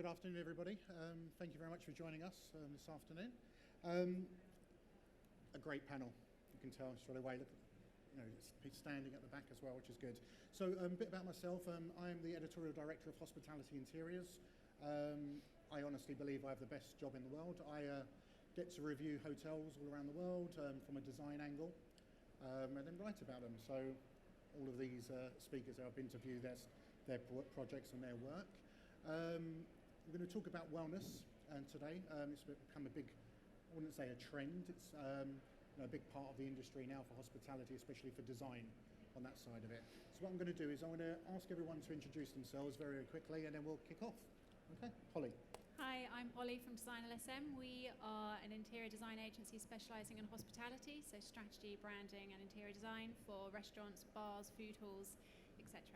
Good afternoon, everybody. Thank you very much for joining us this afternoon. A great panel, you can tell straight away. Look, it's standing at the back as well, which is good. So a bit about myself. I am the editorial director of Hospitality Interiors. I honestly believe I have the best job in the world. I get to review hotels all around the world from a design angle and then write about them. So all of these speakers that I've interviewed, their projects and their work. We're going to talk about wellness today. It's become a big, I wouldn't say a trend, it's a big part of the industry now for hospitality, especially for design on that side of it. So what I'm going to do is I'm going to ask everyone to introduce themselves very quickly and then we'll kick off. Okay, Holly. Hi, I'm Holly from Design LSM. We are an interior design agency specialising in hospitality, so strategy, branding and interior design for restaurants, bars, food halls, etc.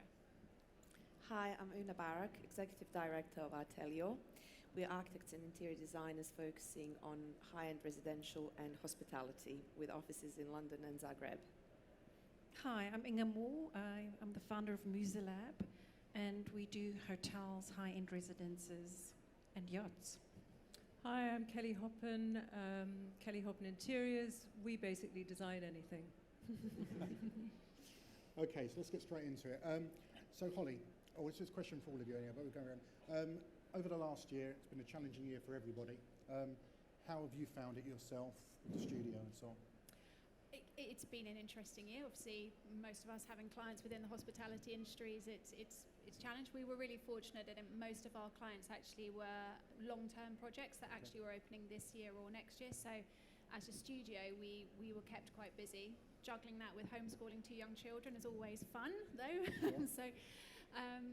Hi, I'm Una Barak, Executive Director of Artelio. We are architects and interior designers focusing on high-end residential and hospitality with offices in London and Zagreb. Hi, I'm Inga Moore. I'm the founder of Musilab, and we do hotels, high-end residences and yachts. Hi, I'm Kelly Hoppen, Kelly Hoppen Interiors. We basically design anything. Okay, so let's get straight into it. So Holly, this is a question for all of you anyway, but we're going around. Over the last year, it's been a challenging year for everybody. How have you found it yourself, the studio and so on? It's been an interesting year. Obviously, most of us having clients within the hospitality industries, it's challenged. We were really fortunate that most of our clients actually were long-term projects that actually were opening this year or next year. So as a studio, we were kept quite busy. Juggling that with homeschooling 2 young children is always fun, though. Yeah. So,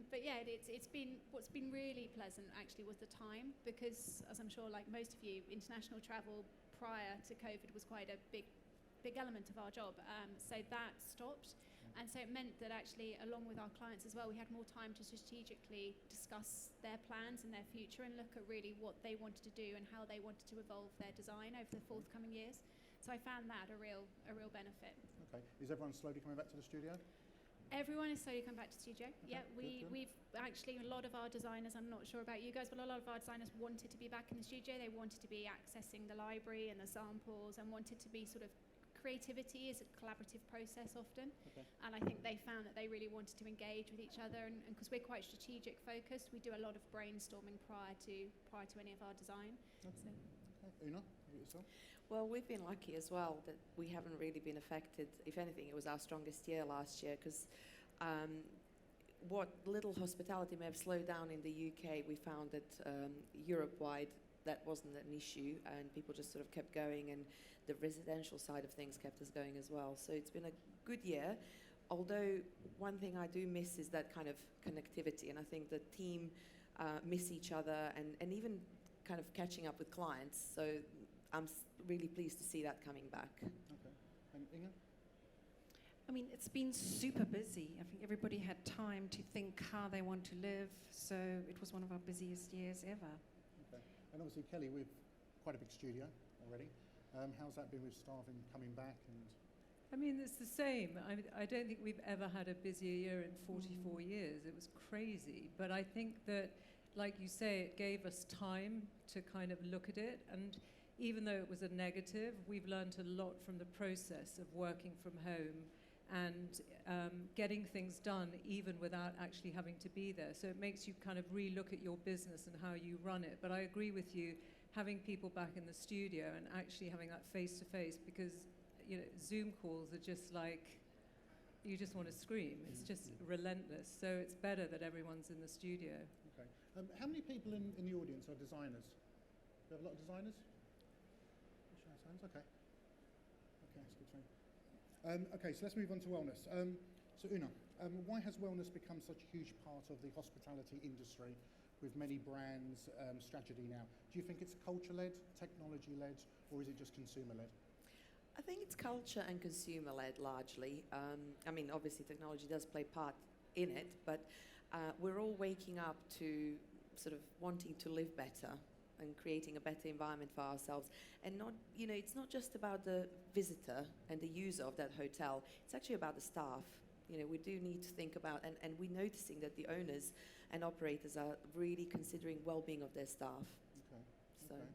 but yeah, it's been, what's been really pleasant actually was the time, because as I'm sure like most of you, international travel prior to COVID was quite a big element of our job. So that stopped. And so it meant that actually, along with our clients as well, we had more time to strategically discuss their plans and their future and look at really what they wanted to do and how they wanted to evolve their design over the forthcoming years. So I found that a real benefit. Okay. Is everyone slowly coming back to the studio? Everyone is slowly coming back to the studio. Okay, Yeah, good. we've actually, a lot of our designers, I'm not sure about you guys, but a lot of our designers wanted to be back in the studio. They wanted to be accessing the library and the samples and wanted to be sort of, creativity is a collaborative process often. Okay. And I think they found that they really wanted to engage with each other, and because we're quite strategic focused, we do a lot of brainstorming prior to any of our design. Okay. So. Okay. Una, yourself? Well, we've been lucky as well that we haven't really been affected. If anything, it was our strongest year last year, because what little hospitality may have slowed down in the UK, we found that Europe-wide that wasn't an issue, and people just sort of kept going, and the residential side of things kept us going as well. So it's been a good year, although one thing I do miss is that kind of connectivity, and I think the team miss each other and even kind of catching up with clients. So I'm really pleased to see that coming back. Okay. And Inga? I mean, it's been super busy. I think everybody had time to think how they want to live, so it was one of our busiest years ever. Okay. And obviously, Kelly, we've quite a big studio already. How's that been with staffing coming back? And I mean, it's the same. I don't think we've ever had a busier year in 44 years. It was crazy. But I think that, like you say, it gave us time to kind of look at it. And even though it was a negative, we've learned a lot from the process of working from home and getting things done even without actually having to be there. So it makes you kind of re-look at your business and how you run it. But I agree with you, having people back in the studio and actually having that face-to-face, because Zoom calls are just like, you just want to scream. It's just relentless. So it's better that everyone's in the studio. Okay. How many people in the audience are designers? Do we have a lot of designers? Show of hands. Okay. Okay, that's good to know. Okay, so let's move on to wellness. So Una, why has wellness become such a huge part of the hospitality industry with many brands' strategy now? Do you think it's culture-led, technology-led, or is it just consumer-led? I think it's culture and consumer-led largely. I mean, obviously technology does play part in it, but we're all waking up to sort of wanting to live better and creating a better environment for ourselves. And not, it's not just about the visitor and the user of that hotel, it's actually about the staff. We do need to think about, and we're noticing that the owners and operators are really considering well-being of their staff. Okay. So. Okay.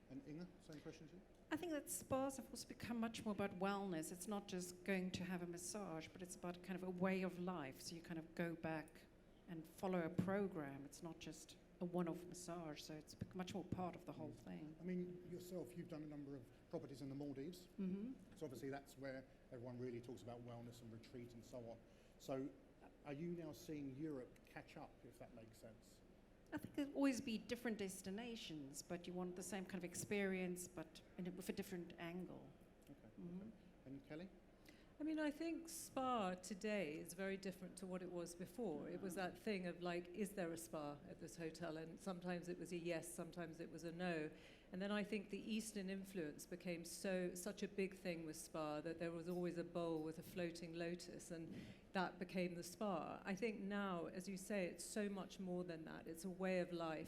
And Inga, same question to you? I think that spas have also become much more about wellness. It's not just going to have a massage, but it's about kind of a way of life. So you kind of go back and follow a program. It's not just a one-off massage. So it's much more part of the whole thing. I mean, yourself, you've done a number of properties in the Maldives. Mm-hmm. So obviously that's where everyone really talks about wellness and retreat and so on. So are you now seeing Europe catch up, if that makes sense? I think there'll always be different destinations, but you want the same kind of experience, but with a different angle. Okay. Mm-hmm. Okay. And Kelly? I mean, I think spa today is very different to what it was before. It was that thing of like, is there a spa at this hotel? And sometimes it was a yes, sometimes it was a no. And then I think the Eastern influence became such a big thing with spa that there was always a bowl with a floating lotus, and that became the spa. I think now, as you say, it's so much more than that. It's a way of life.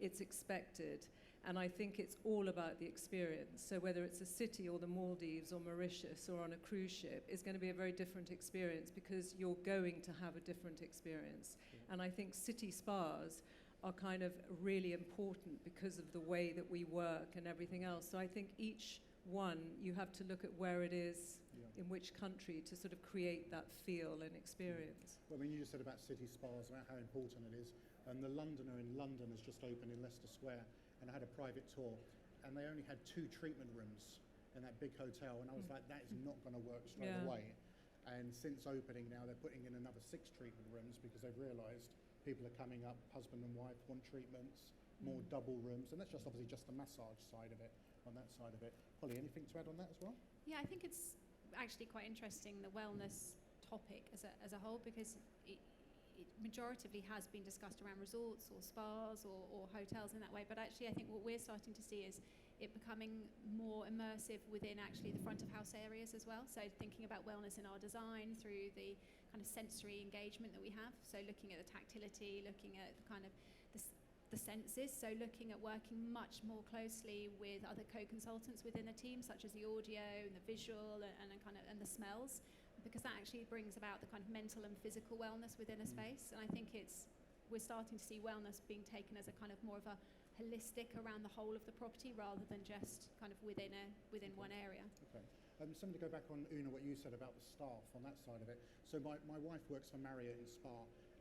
It's expected. And I think it's all about the experience. So whether it's a city or the Maldives or Mauritius or on a cruise ship, it's going to be a very different experience because you're going to have a different experience. And I think city spas are kind of really important because of the way that we work and everything else. So I think each one, you have to look at where it is, in which country, to sort of create that feel and experience. Well, I mean, you just said about city spas, about how important it is. And the Londoner in London has just opened in Leicester Square, and I had a private tour, and they only had 2 treatment rooms in that big hotel, and I was like, that is not going to work straight away. And since opening now, they're putting in another 6 treatment rooms because they've realised people are coming up, husband and wife want treatments, more double rooms, and that's just obviously just the massage side of it, on that side of it. Holly, anything to add on that as well? Yeah, I think it's actually quite interesting, the wellness topic as a whole, because it majoritively has been discussed around resorts or spas or hotels in that way, but actually I think what we're starting to see is it becoming more immersive within actually the front of house areas as well. So thinking about wellness in our design through the kind of sensory engagement that we have, so looking at the tactility, looking at the kind of the senses, so looking at working much more closely with other co-consultants within the team, such as the audio and the visual and the smells, because that actually brings about the kind of mental and physical wellness within a space. And I think we're starting to see wellness being taken as a kind of more of a holistic around the whole of the property rather than just kind of within one area. Okay. Something to go back on, Una, what you said about the staff on that side of it. So my wife works for Marriott in Spa,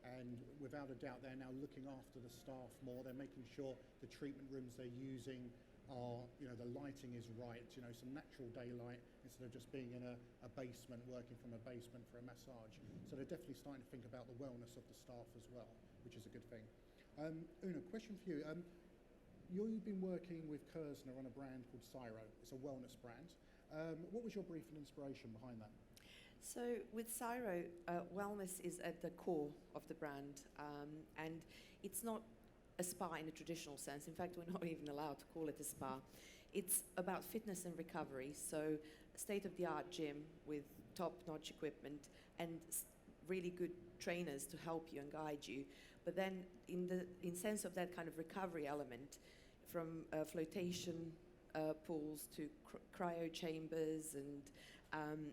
and without a doubt they're now looking after the staff more. They're making sure the treatment rooms they're using are, the lighting is right, some natural daylight instead of just being in a basement, working from a basement for a massage. So they're definitely starting to think about the wellness of the staff as well, which is a good thing. Una, question for you. You've been working with Kersner on a brand called Cyro. It's a wellness brand. What was your brief and inspiration behind that? So with Cyro, wellness is at the core of the brand, and it's not a spa in a traditional sense. In fact, we're not even allowed to call it a spa. It's about fitness and recovery, so state-of-the-art gym with top-notch equipment and really good trainers to help you and guide you. But then in sense of that kind of recovery element, from flotation pools to cryo chambers and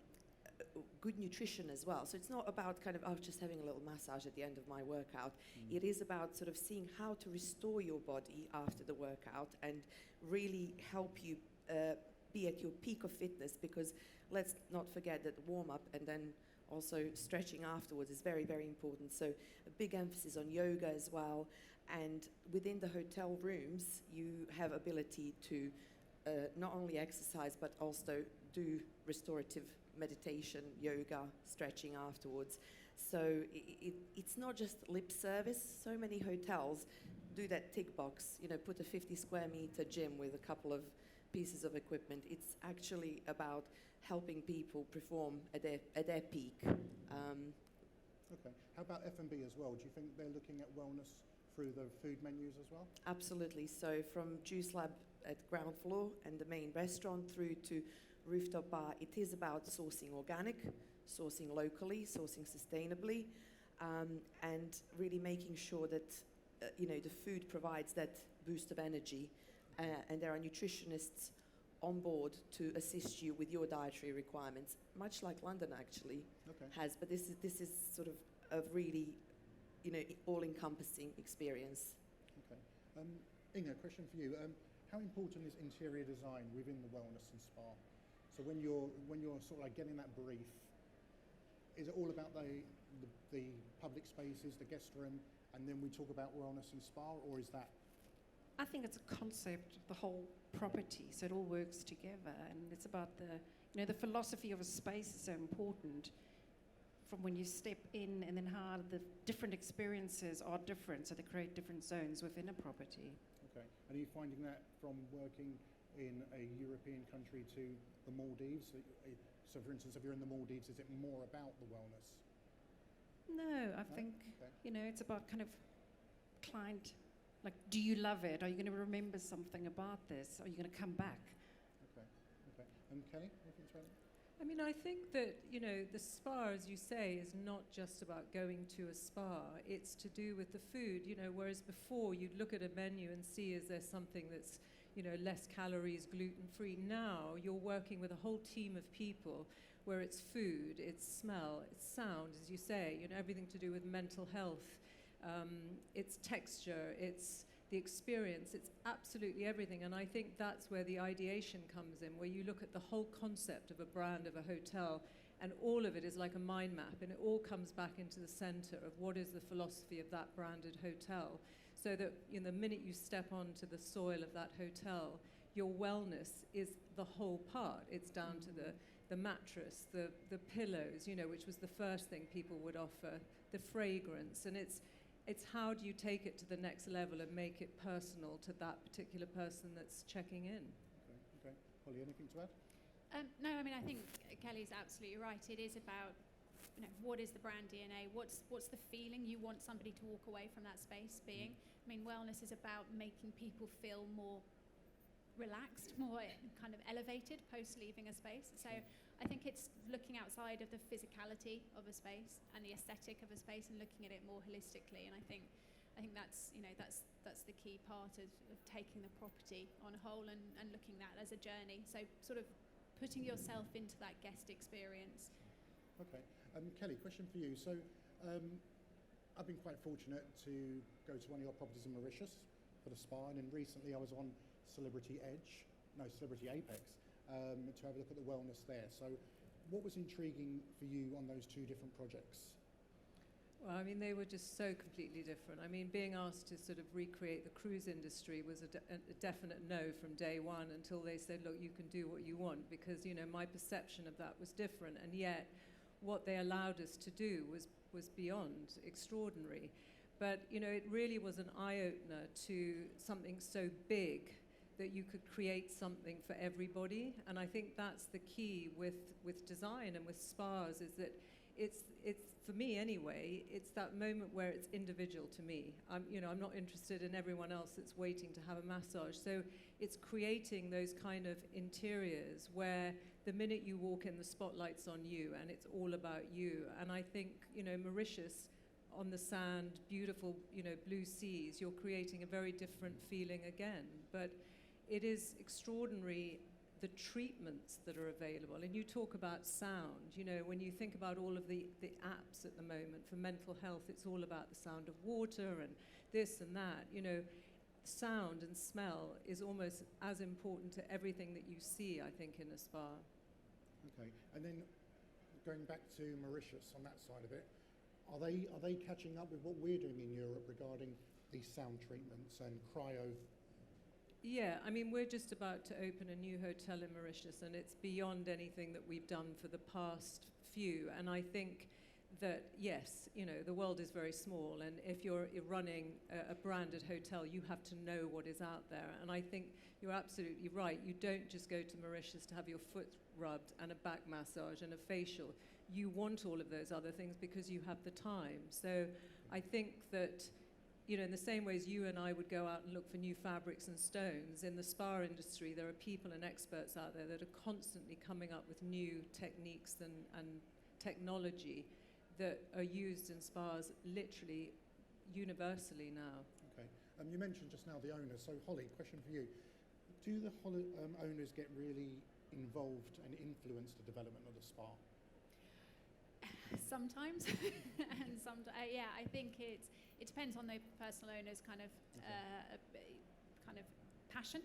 good nutrition as well. So it's not about kind of just having a little massage at the end of my workout. It is about sort of seeing how to restore your body after the workout and really help you be at your peak of fitness, because let's not forget that warm-up and then also stretching afterwards is very, very important. So a big emphasis on yoga as well. And within the hotel rooms, you have ability to not only exercise, but also do restorative meditation, yoga, stretching afterwards. So it's not just lip service. So many hotels do that tick box, put a 50 square meter gym with a couple of pieces of equipment. It's actually about helping people perform at their peak. Okay. How about F&B as well? Do you think they're looking at wellness through the food menus as well? Absolutely. So from Juice Lab at ground floor and the main restaurant through to rooftop bar, it is about sourcing organic, sourcing locally, sourcing sustainably, and really making sure that the food provides that boost of energy. And there are nutritionists on board to assist you with your dietary requirements, much like London actually has. But this is sort of a really, all-encompassing experience. Okay. Inga, question for you. How important is interior design within the wellness and spa? So when you're sort of like getting that brief, is it all about the public spaces, the guest room, and then we talk about wellness and spa, or is that? I think it's a concept of the whole property, so it all works together, and it's about the philosophy of a space is so important from when you step in, and then how the different experiences are different, so they create different zones within a property. Okay, and are you finding that from working in a European country to the Maldives? So for instance, if you're in the Maldives, is it more about the wellness? No, I think, it's about kind of client, like, do you love it? Are you going to remember something about this? Are you going to come back? Okay. And Kelly, anything to add? I mean, I think that, the spa, as you say, is not just about going to a spa. It's to do with the food, whereas before you'd look at a menu and see is there something that's, less calories, gluten-free. Now you're working with a whole team of people where it's food, it's smell, it's sound, as you say, everything to do with mental health. It's texture, it's the experience, it's absolutely everything. And I think that's where the ideation comes in, where you look at the whole concept of a brand, of a hotel, and all of it is like a mind map, and it all comes back into the center of what is the philosophy of that branded hotel. So that the minute you step onto the soil of that hotel, your wellness is the whole part. It's down to the mattress, the pillows, which was the first thing people would offer, the fragrance, and it's how do you take it to the next level and make it personal to that particular person that's checking in. Okay. Holly, anything to add? No, I mean, I think Kelly's absolutely right. It is about, what is the brand DNA? What's the feeling you want somebody to walk away from that space being? I mean, wellness is about making people feel more relaxed, more kind of elevated post leaving a space. So I think it's looking outside of the physicality of a space and the aesthetic of a space and looking at it more holistically. And I think that's that's the key part of taking the property on a whole and looking at that as a journey. So sort of putting yourself into that guest experience. Okay. Kelly, question for you. So I've been quite fortunate to go to one of your properties in Mauritius for the spa, and then recently I was on Celebrity Apex, to have a look at the wellness there. So what was intriguing for you on those two different projects? Well, I mean, they were just so completely different. I mean, being asked to sort of recreate the cruise industry was a definite no from day one, until they said, look, you can do what you want, because, my perception of that was different. And yet what they allowed us to do was beyond extraordinary. But, it really was an eye-opener to something so big that you could create something for everybody. And I think that's the key with design and with spas, is that it's for me anyway, it's that moment where it's individual to me. I'm not interested in everyone else that's waiting to have a massage. So it's creating those kind of interiors where the minute you walk in, the spotlight's on you and it's all about you. And I think, Mauritius, on the sand, beautiful, blue seas, you're creating a very different feeling again. But it is extraordinary, the treatments that are available. And you talk about sound, when you think about all of the apps at the moment for mental health, it's all about the sound of water and this and that. Sound and smell is almost as important to everything that you see, I think, in a spa. Okay, and then going back to Mauritius on that side of it, are they catching up with what we're doing in Europe regarding these sound treatments and cryo? Yeah, I mean, we're just about to open a new hotel in Mauritius, and it's beyond anything that we've done for the past few. And I think that, yes, the world is very small, and if you're running a branded hotel, you have to know what is out there. And I think you're absolutely right. You don't just go to Mauritius to have your foot rubbed and a back massage and a facial. You want all of those other things because you have the time. So I think that, in the same way as you and I would go out and look for new fabrics and stones, in the spa industry, there are people and experts out there that are constantly coming up with new techniques and technology that are used in spas literally universally now. Okay. You mentioned just now the owner. So Holly, question for you. Do the owners get really involved and influence the development of the spa? Sometimes, and yeah, I think it depends on the personal owner's kind of passion.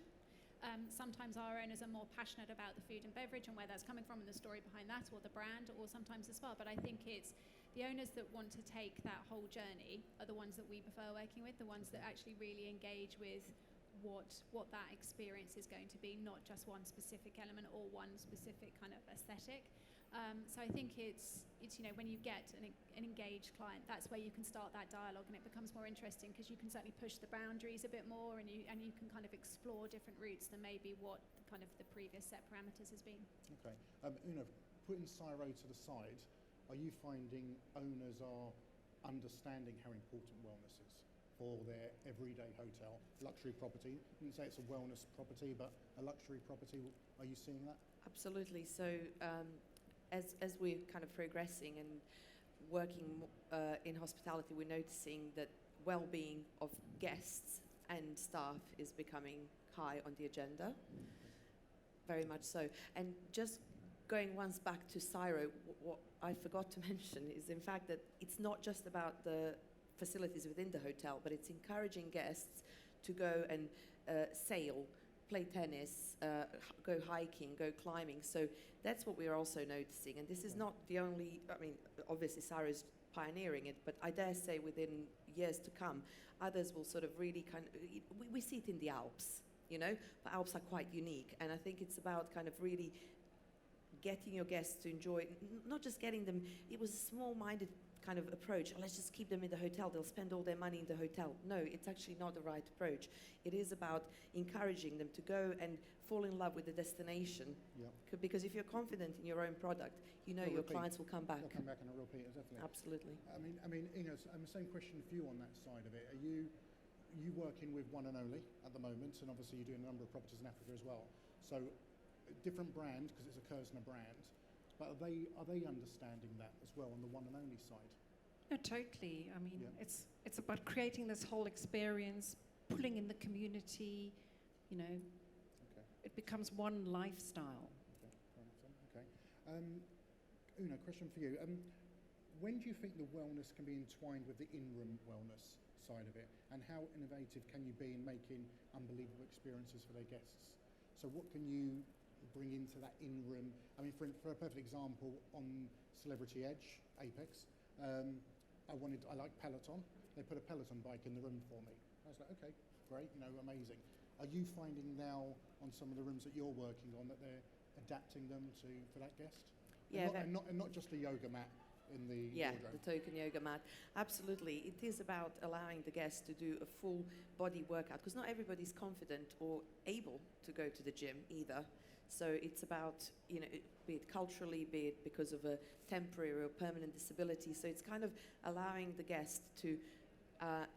Sometimes our owners are more passionate about the food and beverage and where that's coming from and the story behind that, or the brand, or sometimes the spa. But I think it's the owners that want to take that whole journey are the ones that we prefer working with, the ones that actually really engage with what that experience is going to be, not just one specific element or one specific kind of aesthetic. So I think it's when you get an engaged client, that's where you can start that dialogue, and it becomes more interesting because you can certainly push the boundaries a bit more, and you can kind of explore different routes than maybe what kind of the previous set parameters has been. Okay. Putting Cyro to the side, are you finding owners are understanding how important wellness is for their everyday hotel, luxury property? I wouldn't say it's a wellness property, but a luxury property. Are you seeing that? Absolutely. So as we're kind of progressing and working in hospitality, we're noticing that well-being of guests and staff is becoming high on the agenda. Very much so. And just going once back to Cyro, what I forgot to mention is in fact that it's not just about the facilities within the hotel, but it's encouraging guests to go and sail, play tennis, go hiking, go climbing. So that's what we're also noticing. And this is not the only, I mean, obviously Cyro is pioneering it, but I dare say within years to come, others will sort of really we see it in the Alps, the Alps are quite unique. And I think it's about kind of really getting your guests to enjoy, not just getting them, it was a small-minded kind of approach. Oh, let's just keep them in the hotel. They'll spend all their money in the hotel. No, it's actually not the right approach. It is about encouraging them to go and fall in love with the destination. Yeah. Because if you're confident in your own product, your clients will come back. They'll come back and they'll repeat it, definitely. Absolutely. I mean, Inga, the same question for you on that side of it. Are you working with One and Only at the moment, and obviously you're doing a number of properties in Africa as well. So different brand, because it's a Kerzner brand. But are they understanding that as well on the One and Only side? No, totally. I mean, Yeah. it's about creating this whole experience, pulling in the community. Okay. It becomes one lifestyle. Okay. Una, question for you. When do you think the wellness can be entwined with the in-room wellness side of it, and how innovative can you be in making unbelievable experiences for their guests? So what can you bring into that in-room? I mean, for a perfect example, on Celebrity Edge, Apex, I like Peloton. They put a Peloton bike in the room for me. I was like, okay, great, amazing. Are you finding now on some of the rooms that you're working on that they're adapting them for that guest? Yeah, and not just a yoga mat in the wardrobe. The token yoga mat. Absolutely. It is about allowing the guests to do a full body workout, because not everybody's confident or able to go to the gym either. So it's about, be it culturally, be it because of a temporary or permanent disability. So it's kind of allowing the guest to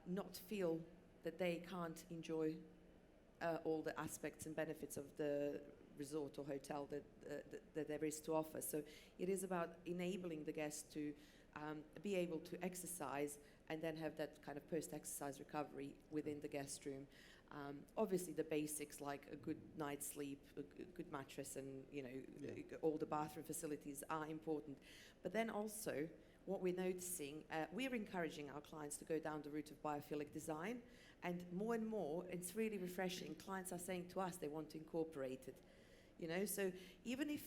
not feel that they can't enjoy all the aspects and benefits of the resort or hotel that there is to offer. So it is about enabling the guest to be able to exercise and then have that kind of post-exercise recovery within the guest room. Obviously the basics like a good night's sleep, a good mattress, and all the bathroom facilities are important. But then also what we're noticing, we're encouraging our clients to go down the route of biophilic design, and more, it's really refreshing. Clients are saying to us they want to incorporate it. So even if,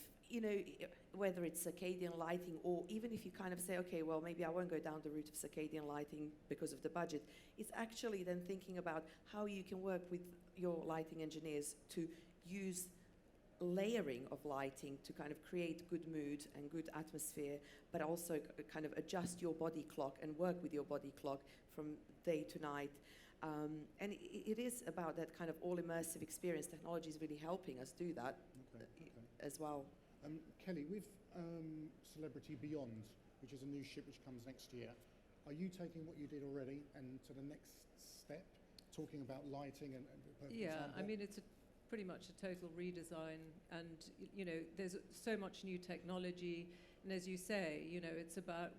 whether it's circadian lighting, or even if you kind of say, okay, well, maybe I won't go down the route of circadian lighting because of the budget, it's actually then thinking about how you can work with your lighting engineers to use layering of lighting to kind of create good mood and good atmosphere, but also kind of adjust your body clock and work with your body clock from day to night. And it is about that kind of all immersive experience. Technology is really helping us do that as well. Kelly, with Celebrity Beyond, which is a new ship which comes next year, are you taking what you did already and to the next step, talking about lighting and example? I mean, it's pretty much a total redesign, and there's so much new technology, and as you say, it's about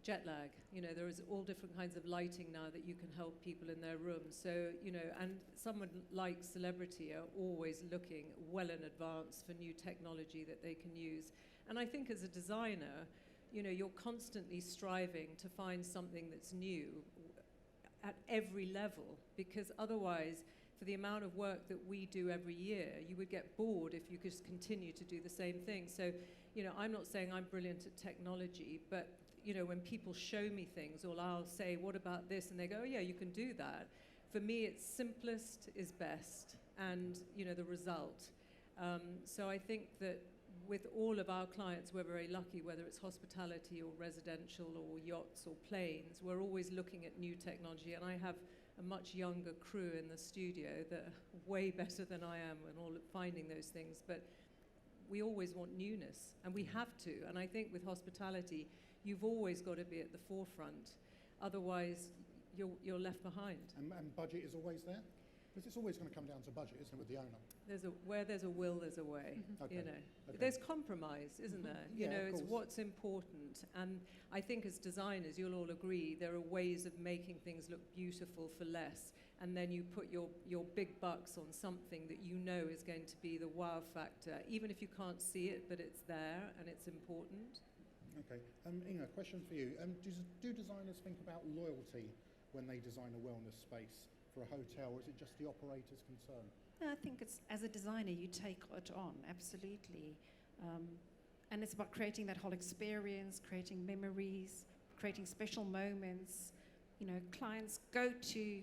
jet lag. You know, there is all different kinds of lighting now that you can help people in their rooms. So, you know, and someone like Celebrity are always looking well in advance for new technology that they can use. And I think as a designer, you know, you're constantly striving to find something that's new at every level, because otherwise, for the amount of work that we do every year, you would get bored if you just continue to do the same thing. So, you know, I'm not saying I'm brilliant at technology, but, you know, when people show me things, or I'll say, what about this? And they go, oh, yeah, you can do that. For me, it's simplest is best, and, you know, the result. So I think that with all of our clients, we're very lucky, whether it's hospitality or residential or yachts or planes, we're always looking at new technology. And I have a much younger crew in the studio that are way better than I am in all finding those things. But we always want newness, and we have to. And I think with hospitality, you've always got to be at the forefront. Otherwise, you're left behind. And budget is always there? Because it's always going to come down to budget, isn't it, with the owner? Where there's a will, there's a way. Okay. You know, Okay. there's compromise, isn't there? You Yeah, know, of it's course. what's important. And I think as designers, you'll all agree there are ways of making things look beautiful for less. And then you put your big bucks on something that you know is going to be the wow factor, even if you can't see it, but it's there and it's important. Okay. Inga, question for you. Do designers think about loyalty when they design a wellness space for a hotel, or is it just the operator's concern? No, I think it's, as a designer, you take it on, absolutely. And it's about creating that whole experience, creating memories, creating special moments. You know, clients go to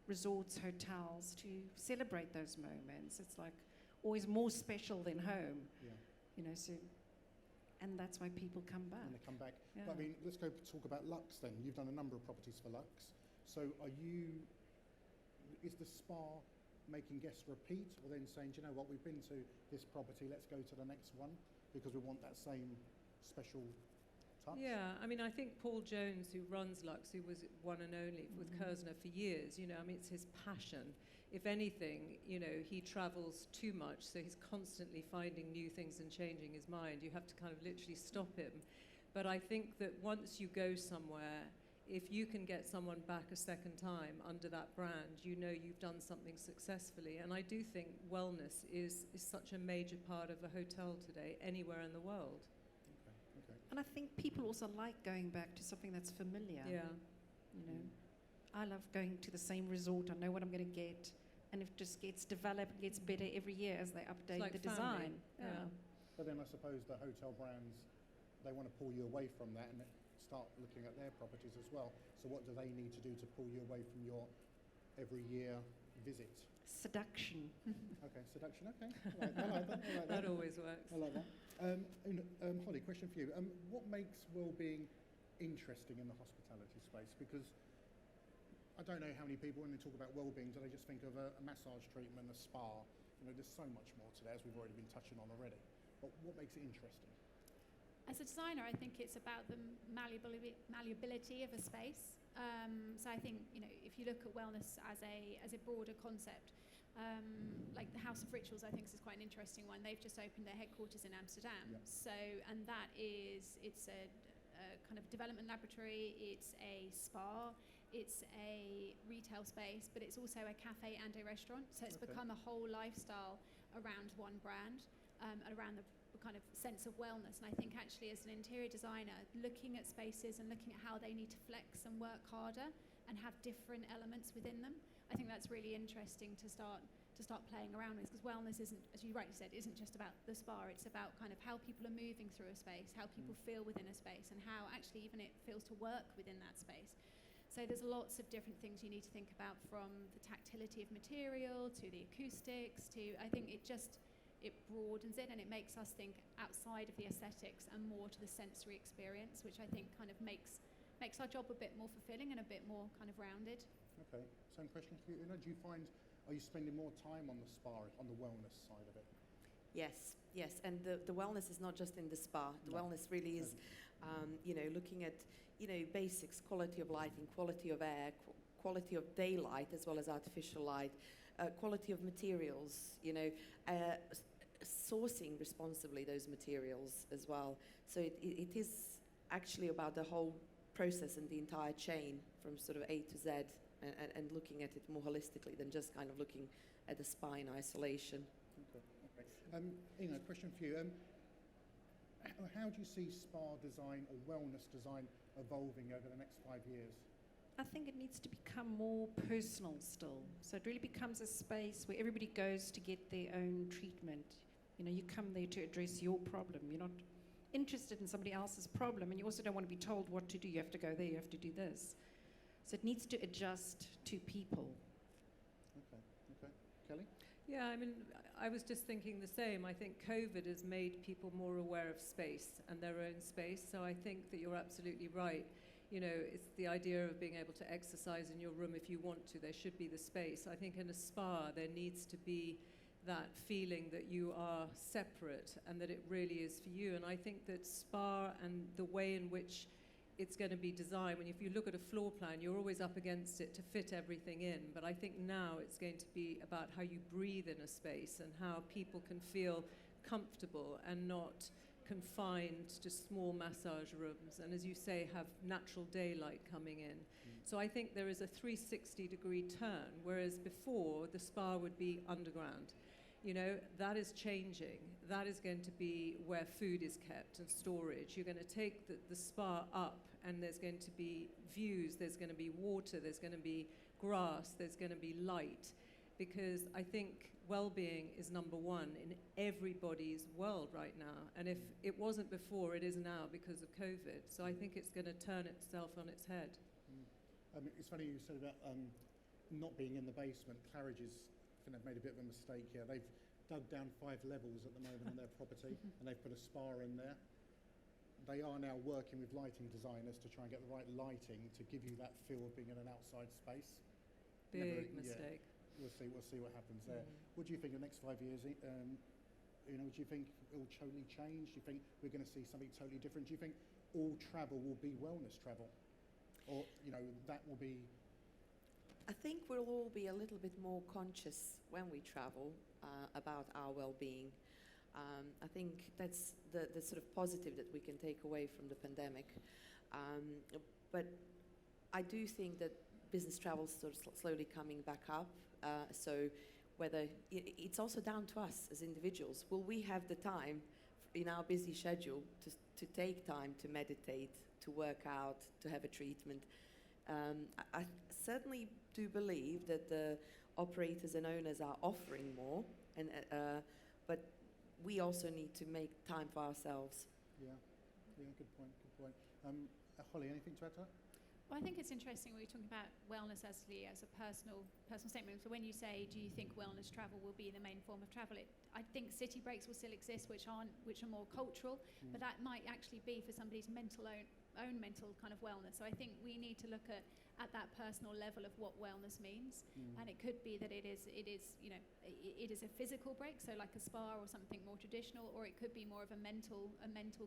resorts, hotels to celebrate those moments. It's like always more special than home. Yeah. You know, so, and that's why people come back. When they come back. Yeah. But, I mean, let's go talk about Lux then. You've done a number of properties for Lux. So is the spa making guests repeat, or then saying, do you know what, we've been to this property, let's go to the next one, because we want that same special touch? Yeah, I mean, I think Paul Jones, who runs Lux, who was one and only with Kersner for years, you know, I mean, it's his passion. If anything, you know, he travels too much, so he's constantly finding new things and changing his mind. You have to kind of literally stop him. But I think that once you go somewhere, if you can get someone back a second time under that brand, you know you've done something successfully. And I do think wellness is such a major part of a hotel today, anywhere in the world. Okay. And I think people also like going back to something that's familiar. Yeah. You know, I love going to the same resort. I know what I'm going to get, and it just gets developed, gets better every year as they update like the family. design. Yeah. But then I suppose the hotel brands, they want to pull you away from that and start looking at their properties as well. So what do they need to do to pull you away from your every year visit? Seduction. Okay, seduction. Okay, I like that. I like that. That always works. I like that. Holly, question for you. What makes Wellbeing interesting in the hospitality space? Because I don't know how many people, when they talk about Wellbeing, do they just think of a massage treatment, a spa? You know, there's so much more to that, as we've already been touching on already. But what makes it interesting? As a designer, I think it's about the malleability of a space. So I think, you know, if you look at wellness as a broader concept, like the House of Rituals, I think is quite an interesting one. They've just opened their headquarters in Amsterdam. Yeah. So, and that is, it's a kind of development laboratory, it's a spa, it's a retail space, but it's also a cafe and a restaurant. So it's become a whole lifestyle around one brand, around the kind of sense of wellness. And I think actually as an interior designer, looking at spaces and looking at how they need to flex and work harder and have different elements within them, I think that's really interesting to start playing around with, because wellness isn't, as you rightly said, isn't just about the spa. It's about kind of how people are moving through a space, how people feel within a space, and how actually even it feels to work within that space. So there's lots of different things you need to think about, from the tactility of material to the acoustics to, I think it broadens it, and it makes us think outside of the aesthetics and more to the sensory experience, which I think kind of makes our job a bit more fulfilling and a bit more kind of rounded. Okay, same question for you. Do you find, are you spending more time on the spa, on the wellness side of it? Yes, and the wellness is not just in the spa. The wellness really is, you know, looking at, you know, basics, quality of lighting, quality of air, quality of daylight as well as artificial light, quality of materials, you know, sourcing responsibly those materials as well. So it is actually about the whole processing the entire chain from sort of A to Z and looking at it more holistically than just kind of looking at the spa in isolation. Okay. Inga, question for you. How do you see spa design or wellness design evolving over the next 5 years? I think it needs to become more personal still. So it really becomes a space where everybody goes to get their own treatment. You know, you come there to address your problem. You're not interested in somebody else's problem, and you also don't want to be told what to do. You have to go there, you have to do this. So it needs to adjust to people. Okay. Kelly? Yeah, I mean, I was just thinking the same. I think COVID has made people more aware of space and their own space. So I think that you're absolutely right. You know, it's the idea of being able to exercise in your room if you want to. There should be the space. I think in a spa, there needs to be that feeling that you are separate and that it really is for you. And I think that spa and the way in which it's going to be designed, if you look at a floor plan, you're always up against it to fit everything in. But I think now it's going to be about how you breathe in a space and how people can feel comfortable and not confined to small massage rooms, and as you say, have natural daylight coming in. So I think there is a 360-degree turn, whereas before the spa would be underground. You know, that is changing. That is going to be where food is kept and storage. You're going to take the spa up, and there's going to be views, there's going to be water, there's going to be grass, there's going to be light, because I think well-being is number one in everybody's world right now. And if it wasn't before, it is now because of COVID. So I think it's going to turn itself on its head. It's funny you said about not being in the basement. Claridge's, I think they've made a bit of a mistake here. They've dug down 5 levels at the moment on their property, and they've put a spa in there. They are now working with lighting designers to try and get the right lighting to give you that feel of being in an outside space. Big mistake. We'll see what happens there. What do you think in the next 5 years? Do you think it will totally change? Do you think we're going to see something totally different? Do you think all travel will be wellness travel? Or, that will be... I think we'll all be a little bit more conscious when we travel about our well-being. I think that's the sort of positive that we can take away from the pandemic. But I do think that business travel is sort of slowly coming back up. So whether it's also down to us as individuals. Will we have the time in our busy schedule to take time to meditate, to work out, to have a treatment? I certainly do believe that the operators and owners are offering more, but we also need to make time for ourselves. Yeah, good point. Holly, anything to add to that? Well, I think it's interesting when we're talking about wellness as a personal statement. So when you say, do you think wellness travel will be the main form of travel? I think city breaks will still exist, which are more cultural, but that might actually be for somebody's own mental kind of wellness. So I think we need to look at that personal level of what wellness means, and it could be that it is a physical break, so like a spa or something more traditional, or it could be more of a mental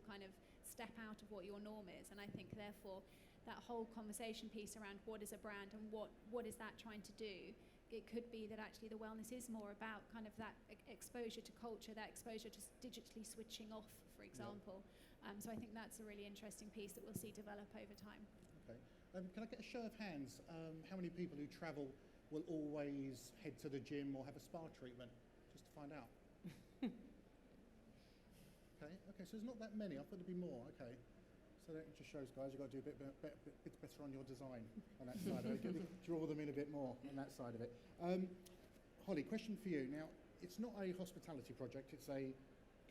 kind of step out of what your norm is. And I think therefore that whole conversation piece around what is a brand and what is that trying to do, it could be that actually the wellness is more about kind of that exposure to culture, that exposure to digitally switching off, for example. So I think that's a really interesting piece that we'll see develop over time. Okay. Can I get a show of hands? How many people who travel will always head to the gym or have a spa treatment? Just to find out. Okay, so there's not that many. I thought there'd be more. Okay. So that just shows, guys, you've got to do a bit better on your design on that side of it. Draw them in a bit more on that side of it. Holly, question for you. Now, it's not a hospitality project, it's a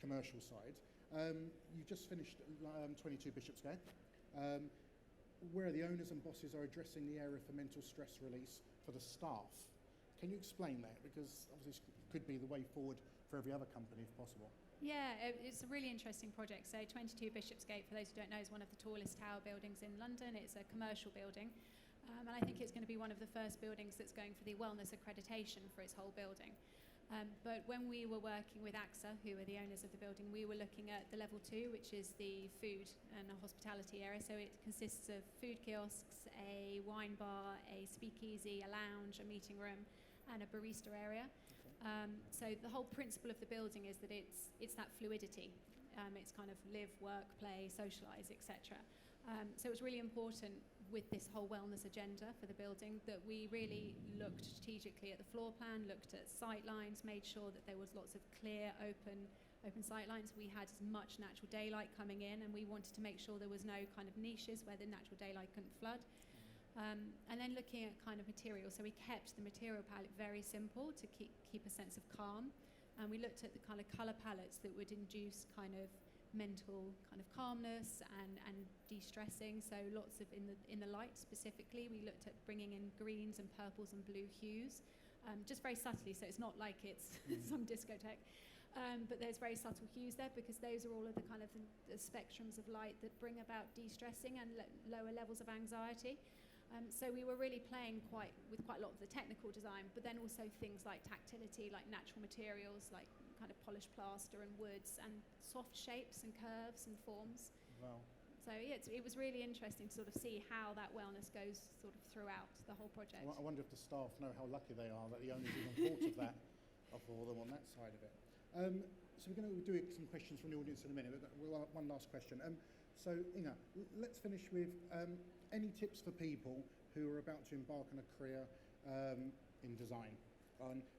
commercial side. You've just finished 22 Bishopsgate, where the owners and bosses are addressing the area for mental stress release for the staff. Can you explain that? Because obviously it could be the way forward for every other company if possible. Yeah, it's a really interesting project. So 22 Bishopsgate, for those who don't know, is one of the tallest tower buildings in London. It's a commercial building, and I think it's going to be one of the first buildings that's going for the wellness accreditation for its whole building. But when we were working with AXA, who are the owners of the building, we were looking at the level 2, which is the food and the hospitality area. So it consists of food kiosks, a wine bar, a speakeasy, a lounge, a meeting room, and a barista area. So the whole principle of the building is that it's that fluidity. It's kind of live, work, play, socialise, etc. So it was really important with this whole wellness agenda for the building that we really looked strategically at the floor plan, looked at sight lines, made sure that there was lots of clear, open sight lines. We had as much natural daylight coming in, and we wanted to make sure there was no kind of niches where the natural daylight couldn't flood. And then looking at kind of materials, so we kept the material palette very simple to keep a sense of calm, and we looked at the kind of colour palettes that would induce kind of mental kind of calmness and de-stressing. So lots of in the light specifically, we looked at bringing in greens and purples and blue hues, just very subtly, so it's not like it's some discotheque, but there's very subtle hues there, because those are all of the kind of the spectrums of light that bring about de-stressing and lower levels of anxiety. So we were really playing with quite a lot of the technical design, but then also things like tactility, like natural materials, like kind of polished plaster and woods, and soft shapes and curves and forms. Wow. So yeah, it was really interesting to sort of see how that wellness goes sort of throughout the whole project. I wonder if the staff know how lucky they are that the owners even thought of that, for them on that side of it. So we're going to do some questions from the audience in a minute. We'll have one last question. So Inga, let's finish with any tips for people who are about to embark on a career in design,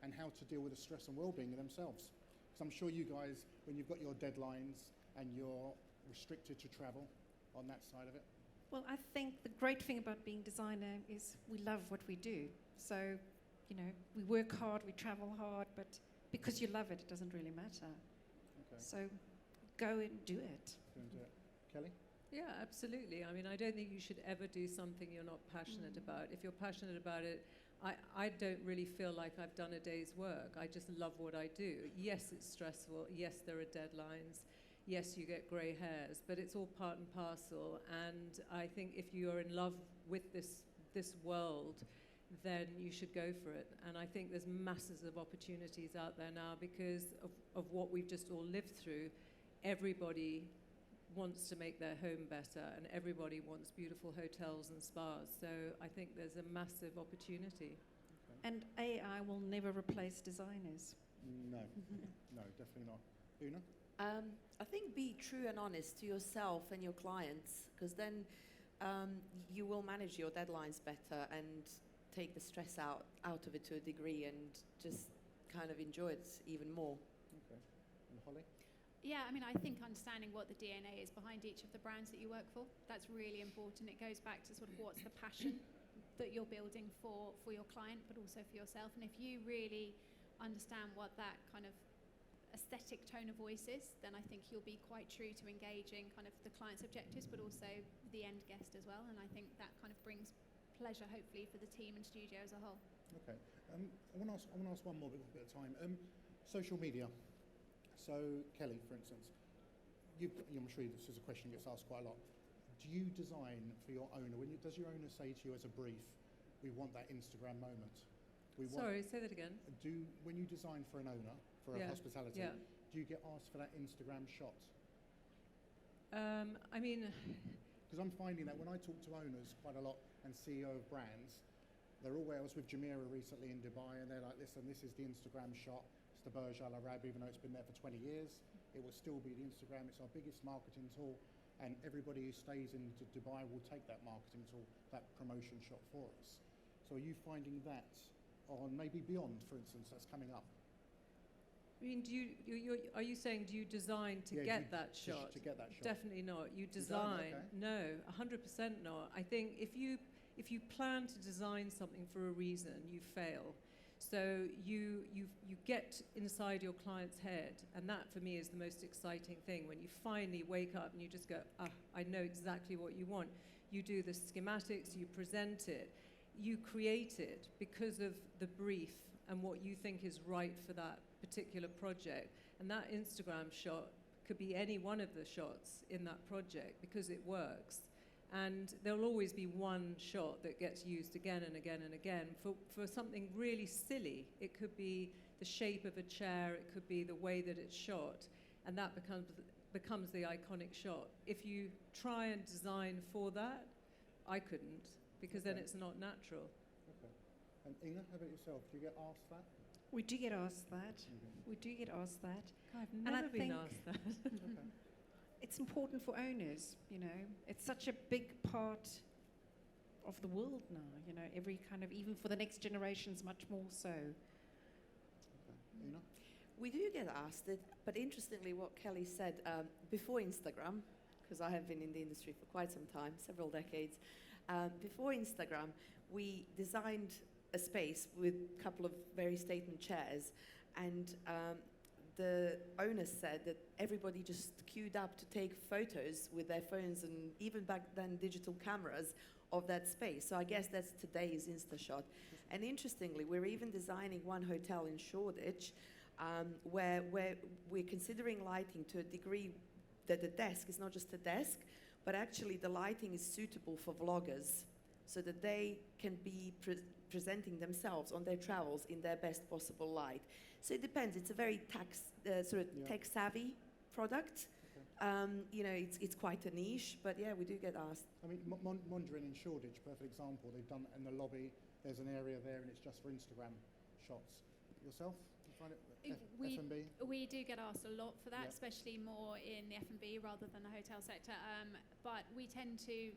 and how to deal with the stress and well-being of themselves. Because I'm sure you guys, when you've got your deadlines and you're restricted to travel on that side of it. Well, I think the great thing about being designer is we love what we do. So, you know, we work hard, we travel hard, but because you love it, it doesn't really matter. Okay. So go and do it. Go and do it. Kelly? Yeah, absolutely. I mean, I don't think you should ever do something you're not passionate about. If you're passionate about it, I don't really feel like I've done a day's work. I just love what I do. Yes, it's stressful. Yes, there are deadlines. Yes, you get grey hairs, but it's all part and parcel. And I think if you are in love with this world, then you should go for it. And I think there's masses of opportunities out there now because of what we've just all lived through. Everybody wants to make their home better, and everybody wants beautiful hotels and spas. So I think there's a massive opportunity. Okay. And AI will never replace designers. No, no, definitely not. Una? I think be true and honest to yourself and your clients, because then you will manage your deadlines better and take the stress out of it to a degree, and just kind of enjoy it even more. Okay. And Holly? Yeah, I mean, I think understanding what the DNA is behind each of the brands that you work for, that's really important. It goes back to sort of what's the passion that you're building for your client, but also for yourself. And if you really understand what that kind of aesthetic tone of voice is, then I think you'll be quite true to engaging kind of the client's objectives, but also the end guest as well. And I think that kind of brings pleasure, hopefully, for the team and studio as a whole. Okay. I want to ask one more bit of time. Social media. So, Kelly, for instance, I'm sure this is a question that gets asked quite a lot. Do you design for your owner? Does your owner say to you as a brief, we want that Instagram moment? Sorry, say that again. When you design for an owner, for a hospitality, do you get asked for that Instagram shot? I mean... Because I'm finding that when I talk to owners quite a lot and CEO of brands, they're all, I was with Jumeirah recently in Dubai, and they're like, listen, this is the Instagram shot. The Burj Al Arab, even though it's been there for 20 years, it will still be the Instagram. It's our biggest marketing tool, and everybody who stays in Dubai will take that marketing tool, that promotion shot for us. So are you finding that on maybe Beyond, for instance, that's coming up? I mean, are you saying do you design to get that shot? To get that shot. Definitely not. You design. Okay. No, 100% not. I think if you plan to design something for a reason, you fail. So you get inside your client's head, and that for me is the most exciting thing, when you finally wake up and you just go, I know exactly what you want. You do the schematics, you present it, you create it because of the brief and what you think is right for that particular project. And that Instagram shot could be any one of the shots in that project because it works. And there'll always be one shot that gets used again and again and again for something really silly. It could be the shape of a chair, it could be the way that it's shot, and that becomes the iconic shot. If you try and design for that, I couldn't, because then it's not natural. Okay. And Inga, how about yourself? Do you get asked that? We do get asked that. Mm-hmm. We do get asked that. I've I never been think- asked that. Okay. it's important for owners, you know. It's such a big part of the world now, you know, every kind of, even for the next generations, much more so. Okay. Una? We do get asked it, but interestingly, what Kelly said, before Instagram, because I have been in the industry for quite some time, several decades, before Instagram, we designed a space with a couple of very statement chairs, and the owners said that everybody just queued up to take photos with their phones and even back then digital cameras of that space. So I guess that's today's InstaShot. And interestingly, we're even designing one hotel in Shoreditch where we're considering lighting to a degree that the desk is not just a desk, but actually the lighting is suitable for vloggers so that they can be presenting themselves on their travels in their best possible light. So it depends. It's a very tech-savvy product. Okay. You know, it's quite a niche, but yeah, we do get asked. I mean, Mondrian in Shoreditch, perfect example. They've done in the lobby. There's an area there, and it's just for Instagram shots. Yourself, do you find it F&B? We do get asked a lot for that, Yeah. especially more in the F&B rather than the hotel sector. But we tend to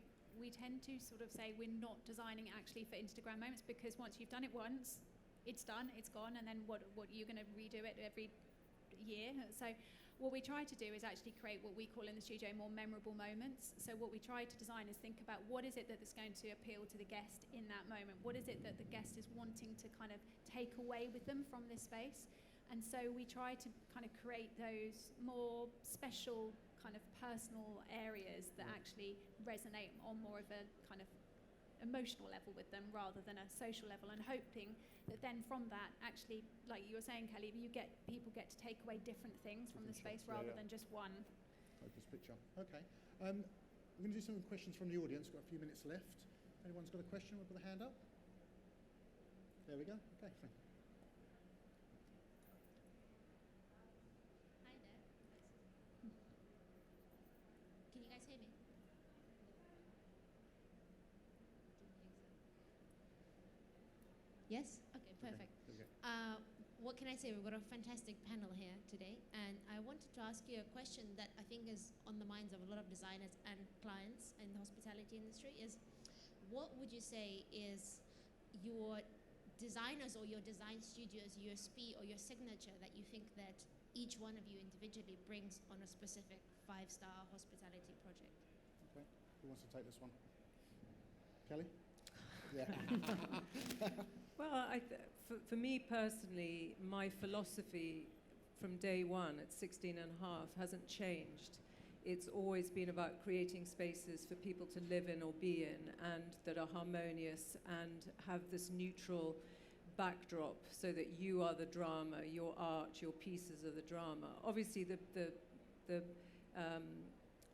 sort of say we're not designing actually for Instagram moments, because once you've done it once, it's done, it's gone, and then what you're going to redo it every year. So what we try to do is actually create what we call in the studio more memorable moments. So what we try to design is think about what is it that is going to appeal to the guest in that moment? What is it that the guest is wanting to kind of take away with them from this space? And so we try to kind of create those more special kind of personal areas that actually resonate on more of a kind of emotional level with them rather than a social level, and hoping that then from that, actually, like you were saying, Kelly, people get to take away different things from the space rather than just one. Focus picture. Okay. We're going to do some questions from the audience. We've got a few minutes left. Anyone's got a question? We'll put a hand up. There we go. Okay. Hi there. Can you guys hear me? Yes? Okay, perfect. Okay. What can I say? We've got a fantastic panel here today, and I wanted to ask you a question that I think is on the minds of a lot of designers and clients in the hospitality industry is, what would you say is your designers or your design studio's USP or your signature that you think that each one of you individually brings on a specific 5-star hospitality project? Okay. Who wants to take this one? Kelly? Yeah. Well, for me personally, my philosophy from day one at 16 and a half hasn't changed. It's always been about creating spaces for people to live in or be in, and that are harmonious and have this neutral backdrop so that you are the drama, your art, your pieces are the drama. Obviously, the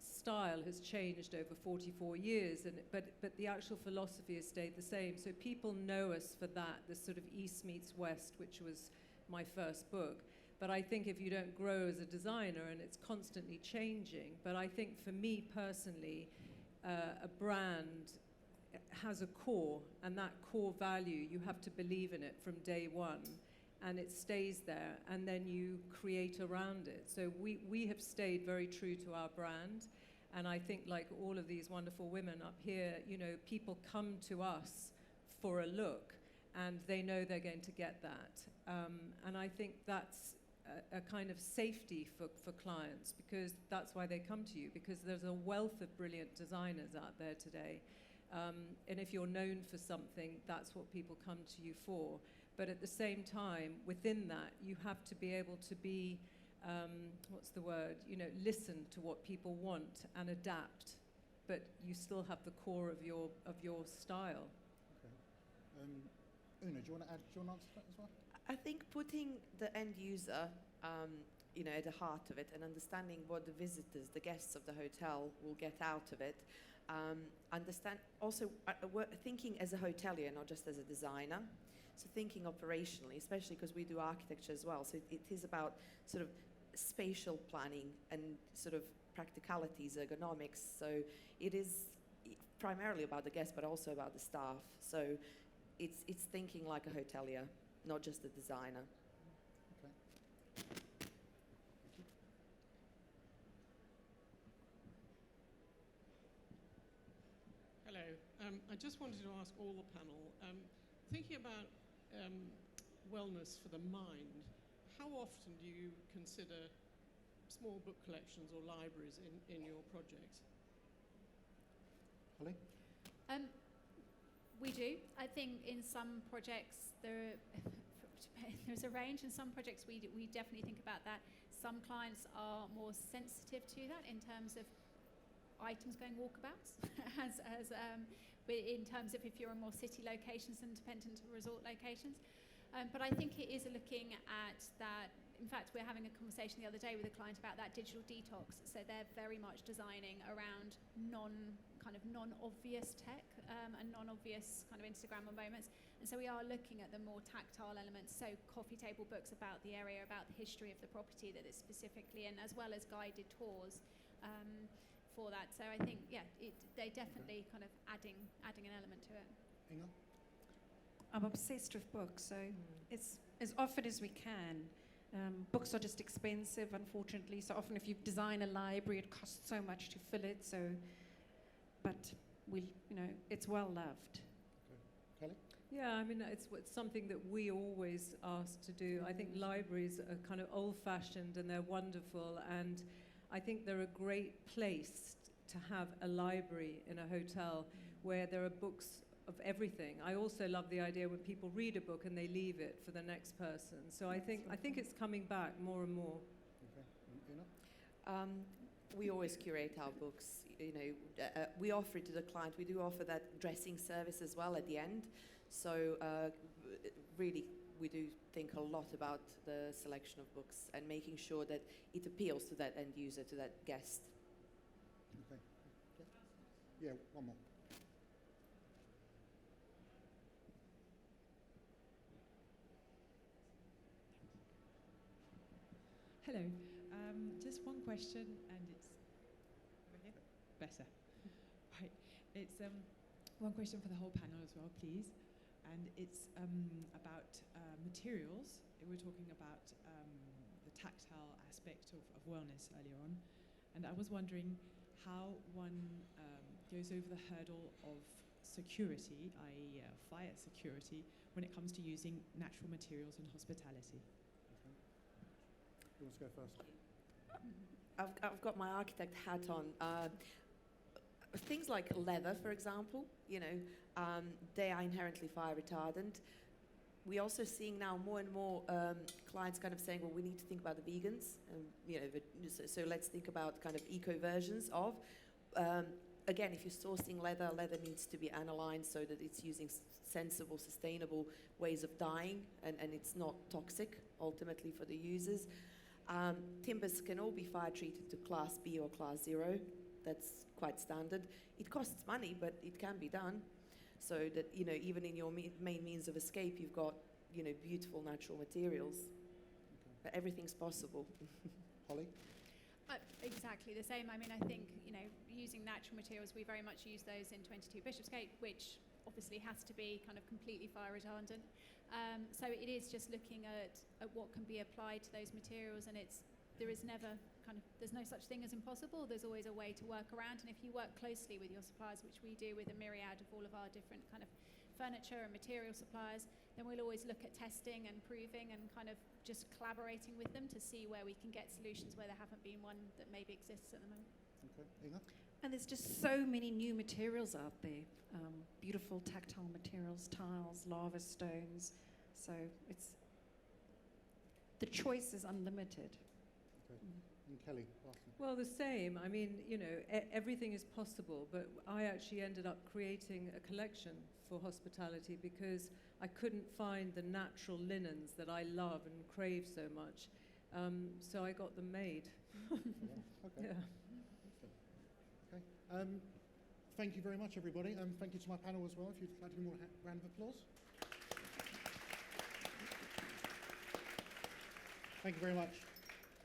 style has changed over 44 years, but the actual philosophy has stayed the same. So people know us for that, this sort of East meets West, which was my first book. But I think if you don't grow as a designer, and it's constantly changing, but I think for me personally, a brand has a core, and that core value, you have to believe in it from day one, and it stays there, and then you create around it. So we have stayed very true to our brand. And I think, like all of these wonderful women up here, you know, people come to us for a look, and they know they're going to get that. And I think that's a kind of safety for clients, because that's why they come to you, because there's a wealth of brilliant designers out there today. And if you're known for something, that's what people come to you for. But at the same time, within that, you have to be able to be listen to what people want and adapt, but you still have the core of your style. Okay. Una, do you want to answer that as well? I think putting the end user, at the heart of it, and understanding what the visitors, the guests of the hotel will get out of it. Thinking as a hotelier, not just as a designer. So thinking operationally, especially because we do architecture as well. So it is about sort of spatial planning and sort of practicalities, ergonomics. So it is primarily about the guests, but also about the staff. So it's thinking like a hotelier, not just a designer. Okay. I just wanted to ask all the panel, thinking about wellness for the mind, how often do you consider small book collections or libraries in your projects? Holly? We do. I think in some projects there's a range. In some projects we definitely think about that. Some clients are more sensitive to that in terms of items going walkabouts, in terms of if you're in more city locations than dependent resort locations. But I think it is looking at that. In fact, we're having a conversation the other day with a client about that digital detox. So they're very much designing around non-obvious tech and non-obvious kind of Instagrammable moments. And so we are looking at the more tactile elements. So coffee table books about the area, about the history of the property that it's specifically in, as well as guided tours for that. So I think, they definitely kind of adding an element to it. Inga? I'm obsessed with books, so it's as often as we can. Books are just expensive, unfortunately. So often, if you design a library, it costs so much to fill it. So, but it's well loved. Okay. Kelly? Yeah, I mean, it's something that we always ask to do. I think libraries are kind of old-fashioned and they're wonderful, and I think they're a great place to have a library in a hotel where there are books of everything. I also love the idea when people read a book and they leave it for the next person. So I think it's coming back more and more. Okay. Ina? We always curate our books. We offer it to the client. We do offer that dressing service as well at the end. So really, we do think a lot about the selection of books and making sure that it appeals to that end user, to that guest. Okay. Yeah, one more. Hello. Just one question, and it's over here. Better. Right. It's one question for the whole panel as well, please. And it's about materials. We were talking about the tactile aspect of wellness earlier on, and I was wondering how one goes over the hurdle of security, i.e. fire security, when it comes to using natural materials in hospitality. Who wants to go first? I've got my architect hat on. Things like leather, for example, they are inherently fire retardant. We're also seeing now more and more clients kind of saying, well, we need to think about the vegans. So let's think about kind of eco versions of. Again, if you're sourcing leather needs to be anilined so that it's using sensible, sustainable ways of dyeing, and it's not toxic, ultimately, for the users. Timbers can all be fire treated to Class B or Class 0. That's quite standard. It costs money, but it can be done. So that, even in your main means of escape, you've got, beautiful natural materials. Okay. But everything's possible. Holly? Exactly the same. I mean, I think, using natural materials, we very much use those in 22 Bishopsgate, which obviously has to be kind of completely fire retardant. So it is just looking at what can be applied to those materials, and there's no such thing as impossible. There's always a way to work around, and if you work closely with your suppliers, which we do with a myriad of all of our different kind of furniture and material suppliers, then we'll always look at testing and proving and kind of just collaborating with them to see where we can get solutions where there haven't been one that maybe exists at the moment. Okay. Inga? And there's just so many new materials out there. Beautiful tactile materials, tiles, lava stones. So the choice is unlimited. Okay. And Kelly, lastly. Well, the same. I mean, everything is possible, but I actually ended up creating a collection for hospitality because I couldn't find the natural linens that I love and crave so much. So I got them made. Okay. Yeah. Okay. Thank you very much, everybody. Thank you to my panel as well. If you'd like to give more round of applause. Thank you very much.